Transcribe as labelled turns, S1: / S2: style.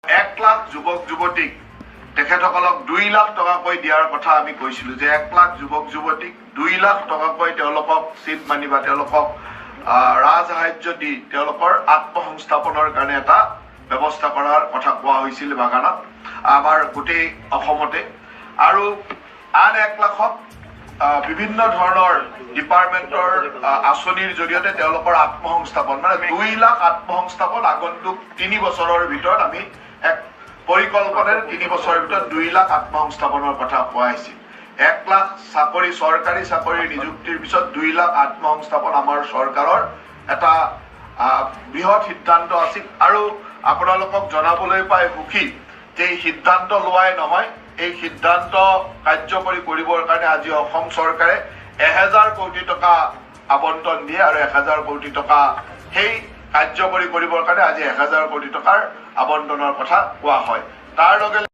S1: 1 লাখ যুৱক যুৱতীক তেখেতসকলক 2 লাখ টকাকৈ দিয়াৰ কথা আমি কৈছিলো যে 1 লাখ যুৱক যুৱতীক 2 লাখ টকাকৈ তেওঁলোকক চিট মানি বা তেওঁলোকক ৰাজসাহায্য দি তেওঁলোকৰ আত্মসংস্থাপনৰ কাৰণে এটা ব্যৱস্থা কৰাৰ কথা কোৱা হৈছিল বাগানত আমাৰ গোটেই অসমতে আৰু আন 1 লাখক বিভিন্ন ধৰণৰ ডিপাৰ্টমেন্টৰ আঁচনিৰ জৰিয়তে তেওঁলোকৰ আত্মসংস্থাপন মানে 2 লাখ আত্মসংস্থাপন আগন্তুক 3 বছৰৰ ভিতৰত আমি এক পৰিকল্পনাৰ 3 বছৰৰ ভিতৰত 2 লাখ আত্মসংস্থাপনৰ কথা কোৱা হৈছিল 1 লাখ চাকৰি চৰকাৰী চাকৰিৰ নিযুক্তিৰ পিছত 2 লাখ আত্মসংস্থাপন আমাৰ চৰকাৰৰ এটা বৃহৎ সিদ্ধান্ত আছিল আৰু আপোনালোকক জনাবলৈ পাই সুখী যে এই সিদ্ধান্ত লোৱাই নহয় এই সিদ্ধান্ত কাৰ্যকৰী কৰিবৰ কাৰণে আজি অসম চৰকাৰে 1000 কোটি টকা আবণ্টন দিয়ে আৰু 1000 কোটি টকা সেই কাৰ্যকৰী কৰিবৰ কাৰণে আজি 1000 কোটি টকাৰ আবণ্টনৰ কথা কোৱা হয় তাৰ লগে